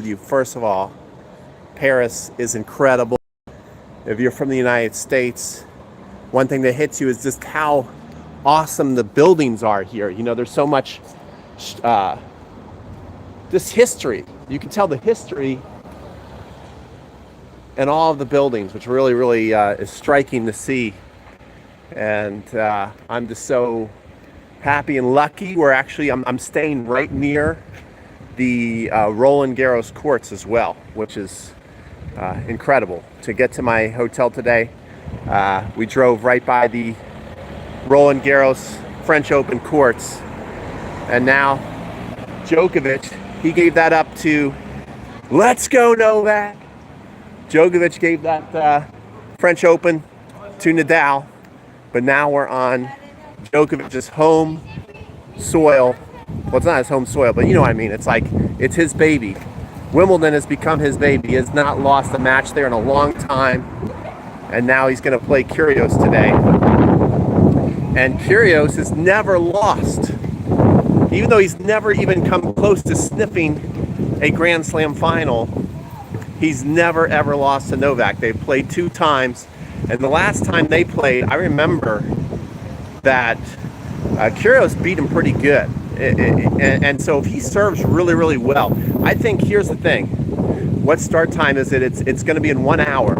with you. First of all, Paris is incredible. If you're from the United States, one thing that hits you is just how awesome the buildings are here. You know, there's so much this history. You can tell the history in all of the buildings, which really is striking to see. And I'm just so happy and lucky. I'm staying right near the Roland Garros courts as well, which is incredible. To get to my hotel today, we drove right by the Roland Garros French Open courts, and now Djokovic, he gave that up to let's go Novak. Djokovic gave that French Open to Nadal, but now we're on Djokovic's home soil. Well, it's not his home soil, but you know what I mean. It's like, it's his baby. Wimbledon has become his baby. He has not lost a match there in a long time. And now he's going to play Kyrgios today. And Kyrgios has never lost. Even though he's never even come close to sniffing a Grand Slam final, he's never ever lost to Novak. They've played 2 times. And the last time they played, I remember that Kyrgios beat him pretty good. And so if he serves really well, I think, here's the thing. What start time is it? It's going to be in 1 hour.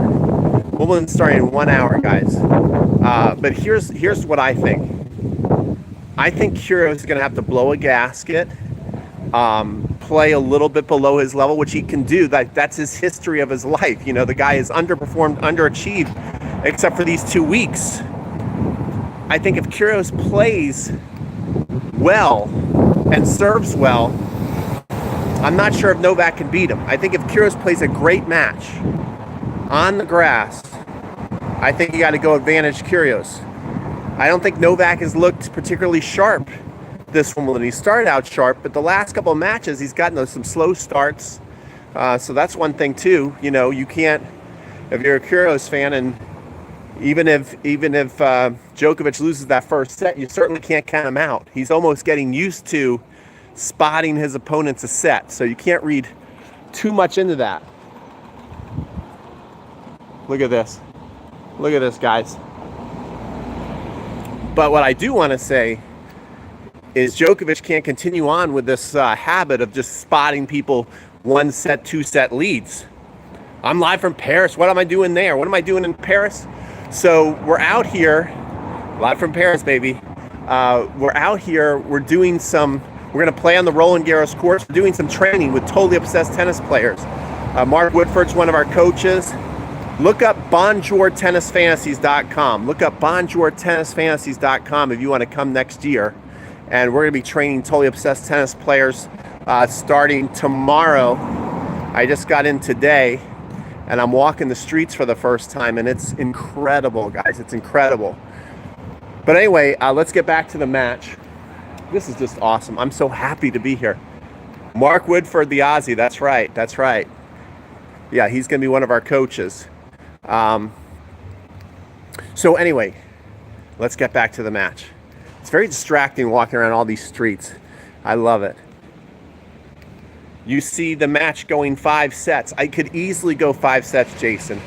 Wimbledon's starting in 1 hour, guys. But here's what I think. I think Kyrgios is going to have to blow a gasket, play a little bit below his level, which he can do. That's his history of his life. You know, the guy has underperformed, underachieved, except for these 2 weeks. I think if Kyrgios plays well and serves well, I'm not sure if Novak can beat him. I think if Kyrgios plays a great match on the grass, I think you got to go advantage Kyrgios. I don't think Novak has looked particularly sharp this Wimbledon. He started out sharp, but the last couple of matches he's gotten some slow starts. So that's one thing too. You know, you can't, if you're a Kyrgios fan, and even if Djokovic loses that first set, you certainly can't count him out. He's almost getting used to spotting his opponents a set, so you can't read too much into that. Look at this. Look at this, guys. But what I do want to say is Djokovic can't continue on with this habit of just spotting people 1 set, 2 set leads. I'm live from Paris. What am I doing there? What am I doing in Paris? So we're out here, live from Paris, baby. We're out here. We're going to play on the Roland Garros course. We're doing some training with totally obsessed tennis players. Mark Woodford's one of our coaches. Look up bonjourtennisfantasies.com. Look up bonjourtennisfantasies.com if you want to come next year. And we're going to be training totally obsessed tennis players starting tomorrow. I just got in today, and I'm walking the streets for the first time, and it's incredible, guys. It's incredible. But anyway, let's get back to the match. This is just awesome. I'm so happy to be here. Mark Woodford, the Aussie. That's right. That's right. Yeah, he's going to be one of our coaches. So anyway, let's get back to the match. It's very distracting walking around all these streets. I love it. You see the match going 5 sets. I could easily go 5 sets, Jason.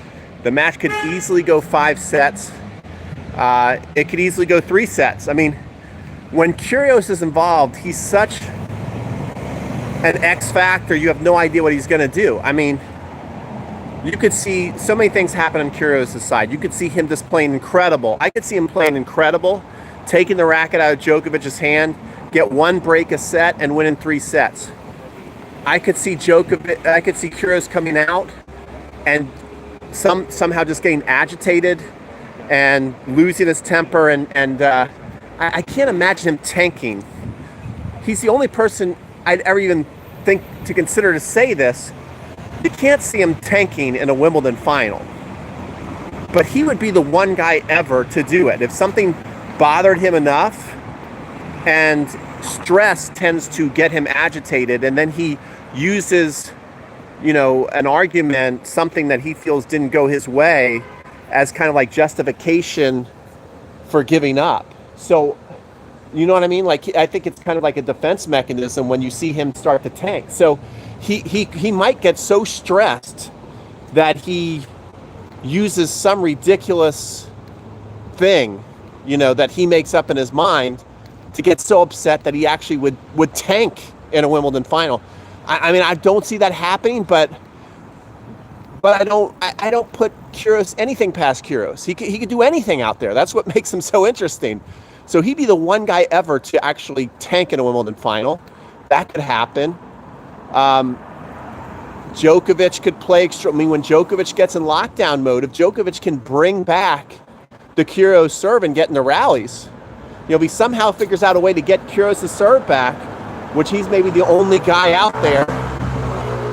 The match could easily go 5 sets. It could easily go 3 sets. I mean, when Kyrgios is involved, he's such an X factor. You have no idea what he's going to do. I mean, you could see so many things happen on Kyrgios' side. You could see him just playing incredible. I could see him playing incredible, taking the racket out of Djokovic's hand, get 1 break a set, and winning 3 sets. I could see Kyrgios coming out and somehow just getting agitated and losing his temper, and I can't imagine him tanking. He's the only person I'd ever even think to consider to say this. You can't see him tanking in a Wimbledon final. But he would be the one guy ever to do it. If something bothered him enough, and stress tends to get him agitated, and then he uses, an argument, something that he feels didn't go his way, as kind of like justification for giving up. So, you know what I mean? Like, I think it's kind of like a defense mechanism when you see him start to tank. So he might get so stressed that he uses some ridiculous thing, that he makes up in his mind to get so upset that he actually would tank in a Wimbledon final. I mean, I don't see that happening, but I don't put anything past Kyrgios. He could do anything out there. That's what makes him so interesting. So he'd be the one guy ever to actually tank in a Wimbledon final. That could happen. Djokovic could play when Djokovic gets in lockdown mode, if Djokovic can bring back the Kyrgios serve and get in the rallies, if he somehow figures out a way to get Kyrgios' serve back, which he's maybe the only guy out there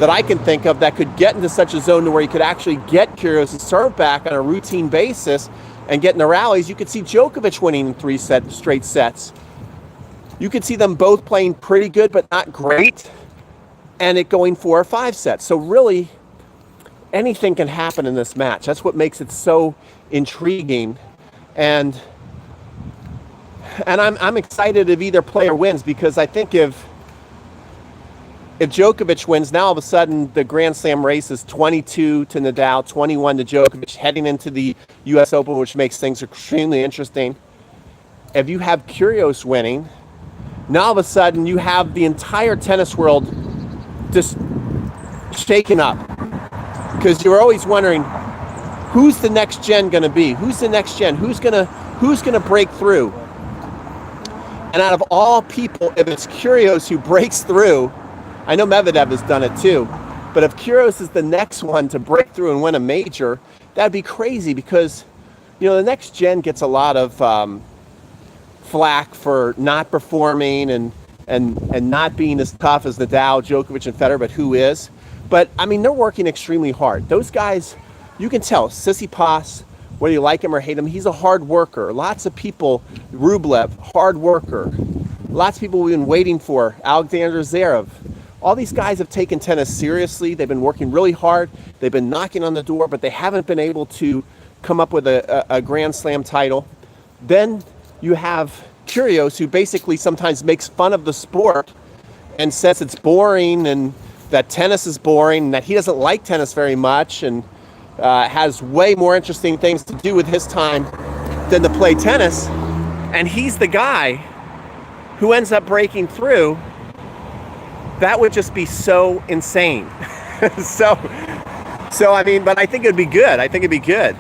that I can think of that could get into such a zone to where he could actually get Kyrgios' serve back on a routine basis and get in the rallies, you could see Djokovic winning in 3 straight sets. You could see them both playing pretty good but not great, and it going 4 or 5 sets. So really, anything can happen in this match. That's what makes it so intriguing. And I'm excited if either player wins, because I think if Djokovic wins, now all of a sudden the Grand Slam race is 22 to Nadal, 21 to Djokovic, heading into the US Open, which makes things extremely interesting. If you have Kyrgios winning, now all of a sudden you have the entire tennis world just shaken up, because you're always wondering, who's the next gen going to be? Who's the next gen? Who's going to break through? And out of all people, if it's Kyrgios who breaks through, I know Medvedev has done it too, but if Kyrgios is the next one to break through and win a major, that'd be crazy, because the next gen gets a lot of flack for not performing and not being as tough as Nadal, Djokovic, and Federer, but who is? But I mean, they're working extremely hard. Those guys, you can tell, Tsitsipas, whether you like him or hate him, he's a hard worker. Lots of people, Rublev, hard worker. Lots of people we've been waiting for, Alexander Zverev. All these guys have taken tennis seriously. They've been working really hard. They've been knocking on the door, but they haven't been able to come up with a Grand Slam title. Then you have Kyrgios, who basically sometimes makes fun of the sport and says it's boring and that tennis is boring and that he doesn't like tennis very much and has way more interesting things to do with his time than to play tennis. And he's the guy who ends up breaking through. That would just be so insane. So I mean, but I think it'd be good. I think it'd be good.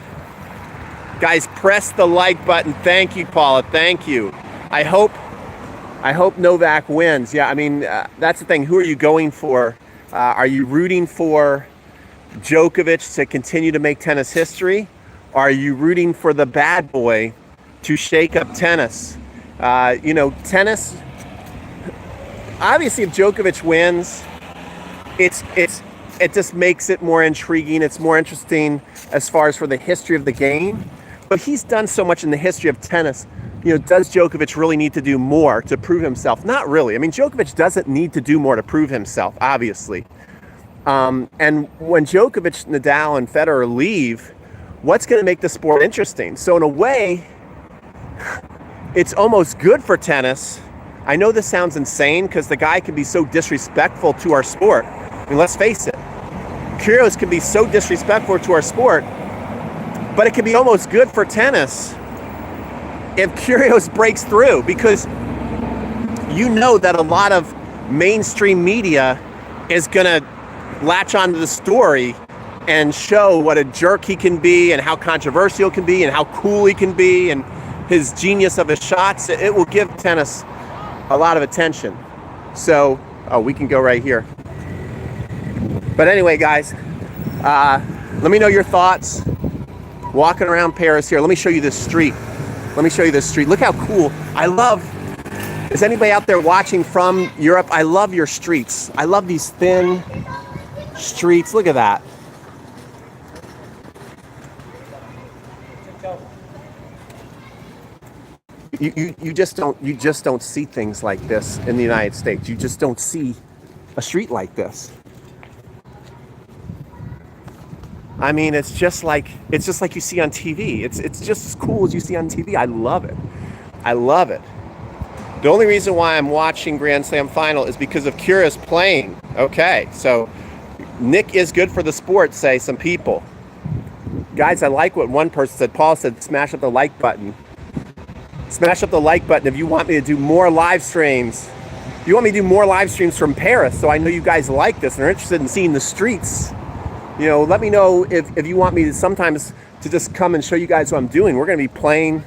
Guys, press the like button. Thank you, Paula. Thank you. I hope Novak wins. Yeah, I mean, that's the thing. Who are you going for? Are you rooting for Djokovic to continue to make tennis history? Or are you rooting for the bad boy to shake up tennis? Tennis, obviously if Djokovic wins, it just makes it more intriguing. It's more interesting as far as for the history of the game. But he's done so much in the history of tennis. Does Djokovic really need to do more to prove himself? Not really. I mean, Djokovic doesn't need to do more to prove himself, obviously. And when Djokovic, Nadal, and Federer leave, what's going to make the sport interesting? So in a way, it's almost good for tennis. I know this sounds insane because the guy can be so disrespectful to our sport. I mean, let's face it. Kyrgios can be so disrespectful to our sport, but it can be almost good for tennis if Kyrgios breaks through, because that a lot of mainstream media is going to latch onto the story and show what a jerk he can be and how controversial he can be and how cool he can be and his genius of his shots. It will give tennis a lot of attention. So, we can go right here. But anyway, guys, let me know your thoughts. Walking around Paris here. Let me show you this street. Look how cool. Is anybody out there watching from Europe? I love your streets. I love these thin streets. Look at that. You just don't see things like this in the United States. You just don't see a street like this. I mean, it's just like you see on TV. It's just as cool as you see on TV. I love it. The only reason why I'm watching Grand Slam final is because of Kyrgios playing. Okay, so Nick is good for the sport, say some people. Guys, I like what one person said. Paul said, smash up the like button. Smash up the like button if you want me to do more live streams. If you want me to do more live streams from Paris, so I know you guys like this and are interested in seeing the streets. You know, let me know if you want me to sometimes to just come and show you guys what I'm doing. We're going to be playing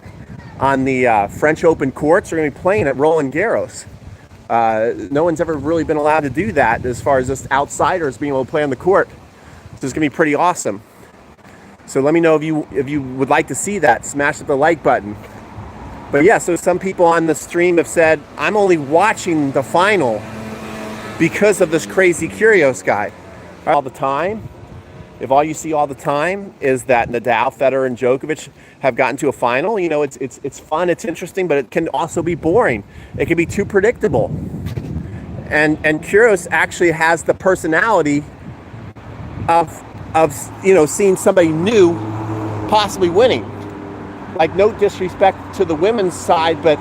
on the French Open courts. We're going to be playing at Roland Garros. No one's ever really been allowed to do that as far as just outsiders being able to play on the court. So it's going to be pretty awesome. So let me know if you would like to see that. Smash up the like button. But yeah, so some people on the stream have said, I'm only watching the final because of this crazy Kyrgios guy. All the time. If all you see all the time is that Nadal, Federer, and Djokovic have gotten to a final, you know, it's fun, it's interesting, but it can also be boring. It can be too predictable. And Kyrgios actually has the personality of you know, seeing somebody new possibly winning. Like, no disrespect to the women's side, but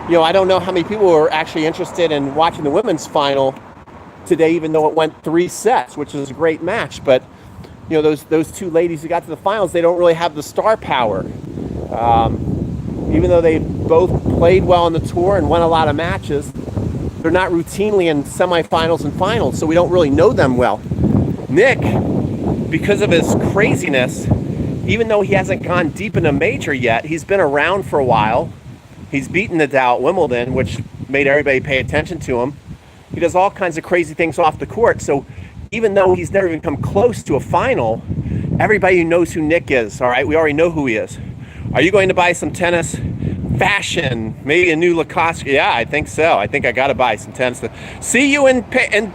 you know, I don't know how many people are actually interested in watching the women's final today, even though it went 3 sets, which is a great match. But you know, those two ladies who got to the finals, they don't really have the star power. Even though they both played well on the tour and won a lot of matches, they're not routinely in semifinals and finals, so we don't really know them well. Nick, because of his craziness, even though he hasn't gone deep in a major yet, he's been around for a while. He's beaten Nadal at Wimbledon, which made everybody pay attention to him. He does all kinds of crazy things off the court, so even though he's never even come close to a final, everybody knows who Nick is, all right? We already know who he is. Are you going to buy some tennis? Fashion, maybe a new Lacoste? Yeah, I think so. I think I got to buy some tennis. See you in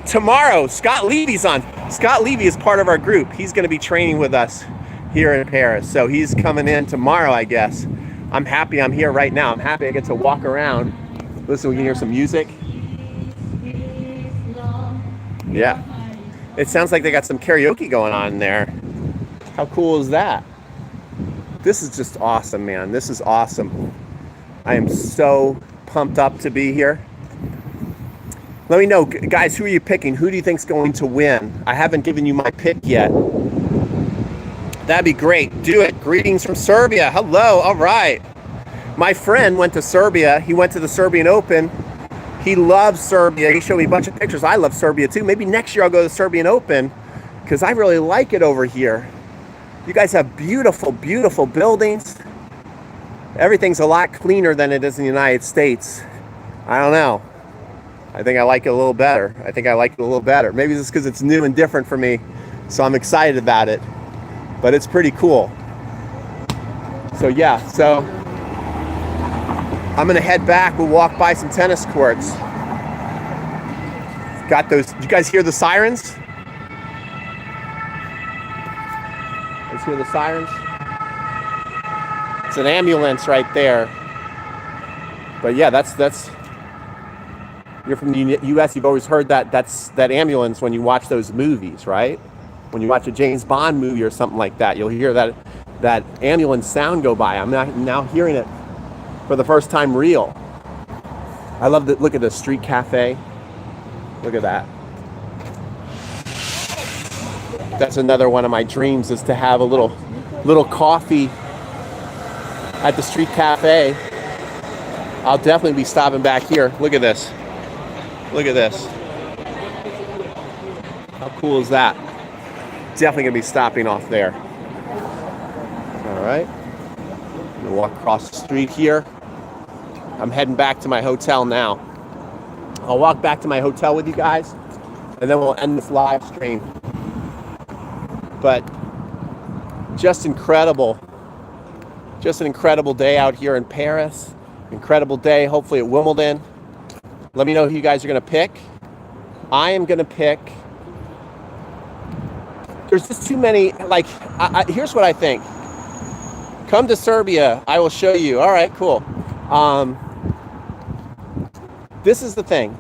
tomorrow. Scott Levy's on. Scott Levy is part of our group. He's going to be training with us here in Paris. So he's coming in tomorrow, I guess. I'm happy I'm here right now. I'm happy I get to walk around. Listen, we can hear some music. Yeah. It sounds like they got some karaoke going on there. How cool is that? This is just awesome, man. This is awesome. I am so pumped up to be here. Let me know, guys, who are you picking? Who do you think's going to win? I haven't given you my pick yet. That'd be great. Do it. Greetings from Serbia. Hello. All right. My friend went to Serbia. He went to the Serbian Open. He loves Serbia. He showed me a bunch of pictures. I love Serbia too. Maybe next year I'll go to the Serbian Open because I really like it over here. You guys have beautiful, beautiful buildings. Everything's a lot cleaner than it is in the United States. I don't know. I think I like it a little better. Maybe it's because it's new and different for me, so I'm excited about it. But it's pretty cool. So yeah, so I'm gonna head back. We'll walk by some tennis courts. Got those. Did you guys hear the sirens? Let's hear the sirens. It's an ambulance right there. But yeah, that's. You're from the U.S. You've always heard that ambulance when you watch those movies, right? When you watch a James Bond movie or something like that, you'll hear that ambulance sound go by. I'm now hearing it for the first time real. I love that. Look at the street cafe. Look at that. That's another one of my dreams, is to have a little coffee at the street cafe. I'll definitely be stopping back here. Look at this. Look at this. How cool is that? Definitely gonna be stopping off there. All right. I'm gonna walk across the street here. I'm heading back to my hotel now. I'll walk back to my hotel with you guys, and then we'll end this live stream. But just incredible. Just an incredible day out here in Paris. Incredible day, hopefully at Wimbledon. Let me know who you guys are gonna pick. I am gonna pick. There's just too many, like, here's what I think. Come to Serbia, I will show you. All right, cool. This is the thing.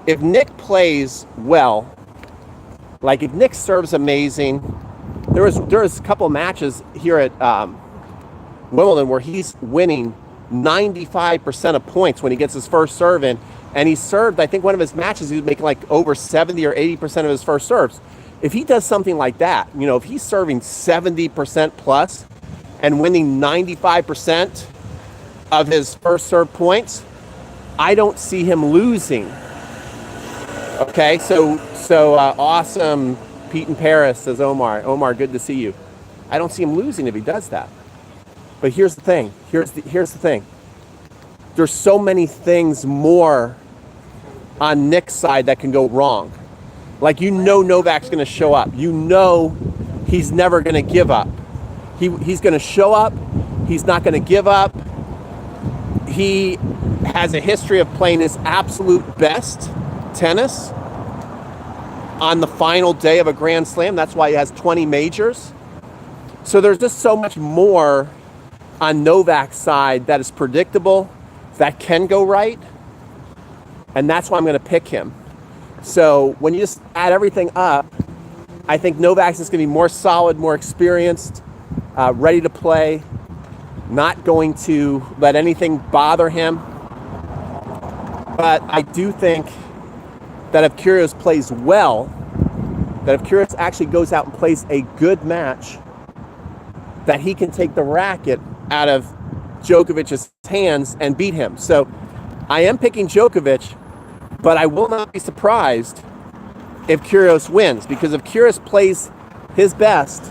If Nick plays well, like if Nick serves amazing, there was a couple matches here at Wimbledon where he's winning 95% of points when he gets his first serve in, And he served, I think one of his matches, he was making like over 70 or 80% of his first serves. If he does something like that, you know, if he's serving 70% plus and winning 95% of his first serve points, I don't see him losing. Okay, so awesome. Pete in Paris, says Omar. Omar, good to see you. I don't see him losing if he does that. But here's the thing. Here's the thing. There's so many things more on Nick's side that can go wrong. Like, you know, Novak's going to show up. You know he's never going to give up. He's going to show up. He's not going to give up. He has a history of playing his absolute best tennis on the final day of a Grand Slam. That's why he has 20 majors. So there's just so much more on Novak's side that is predictable, that can go right. And that's why I'm going to pick him. So when you just add everything up, I think Novak's is going to be more solid, more experienced, ready to play, not going to let anything bother him. But I do think that if Kyrgios plays well, that if Kyrgios actually goes out and plays a good match, that he can take the racket out of Djokovic's hands and beat him. So I am picking Djokovic, but I will not be surprised if Kyrgios wins, because if Kyrgios plays his best,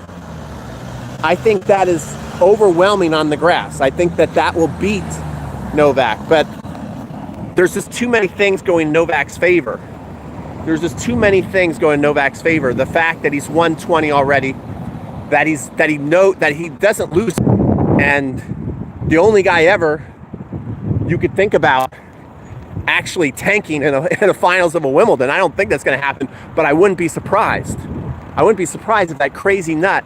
I think that is overwhelming on the grass. I think that will beat Novak, but there's just too many things going in Novak's favor. There's just too many things going in Novak's favor. The fact that he's won 20 already, that he doesn't lose, and the only guy ever you could think about actually tanking in a finals of a Wimbledon. I don't think that's going to happen, but I wouldn't be surprised. I wouldn't be surprised if that crazy nut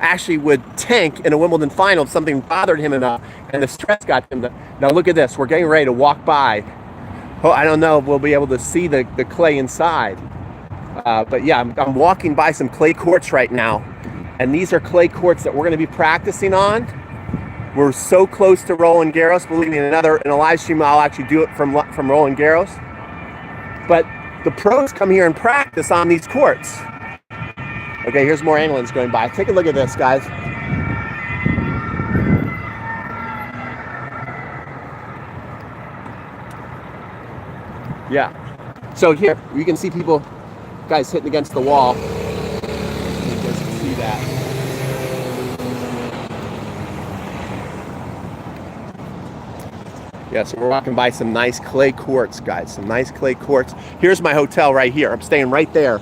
actually would tank in a Wimbledon final if something bothered him enough and the stress got him. Now look at this. We're getting ready to walk by. Oh, I don't know if we'll be able to see the clay inside. But yeah, I'm walking by some clay courts right now. And these are clay courts that we're going to be practicing on. We're so close to Roland Garros. Believe me, in a live stream, I'll actually do it from Roland Garros. But the pros come here and practice on these courts. Okay, here's more England's going by. Take a look at this, guys. Yeah. So here, you can see people, guys, hitting against the wall. You guys can see that. Yeah, so we're walking by some nice clay courts, guys. Some nice clay courts. Here's my hotel right here. I'm staying right there.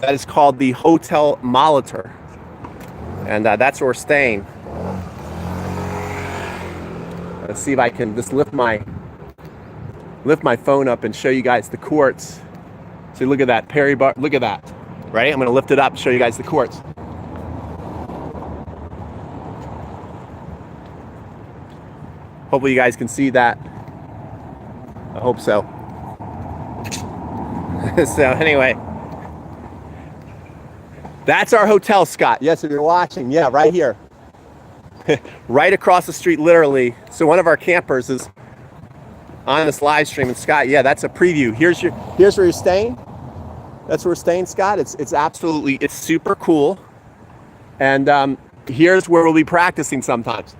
That is called the Hotel Molitor. And that's where we're staying. Let's see if I can just lift my phone up and show you guys the courts. So look at that, Perry Bar. Look at that. Right? I'm going to lift it up and show you guys the courts. Hopefully you guys can see that. I hope so. So anyway, that's our hotel, Scott. Yes, if you're watching, yeah, right here. Right across the street, literally. So one of our campers is on this live stream. And Scott, yeah, that's a preview. Here's where you're staying. That's where we're staying, Scott. It's super cool. And here's where we'll be practicing sometimes.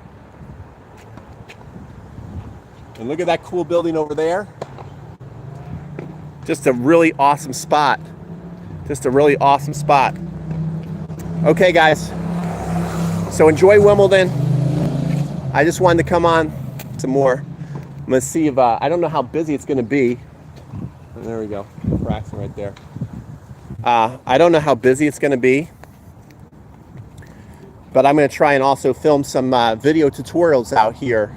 And look at that cool building over there. Just a really awesome spot. Just a really awesome spot. Okay, guys. So enjoy Wimbledon. I just wanted to come on some more. I'm going to see if, I don't know how busy it's going to be. There we go. Braxton right there. I don't know how busy it's going to be. But I'm going to try and also film some video tutorials out here.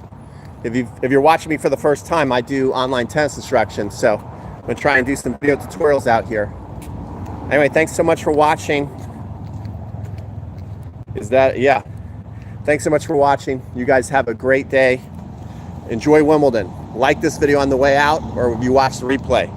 If you're watching me for the first time, I do online tennis instruction, so I'm going to try and do some video tutorials out here. Anyway, thanks so much for watching. Yeah. Thanks so much for watching. You guys have a great day. Enjoy Wimbledon. Like this video on the way out, or if you watch the replay.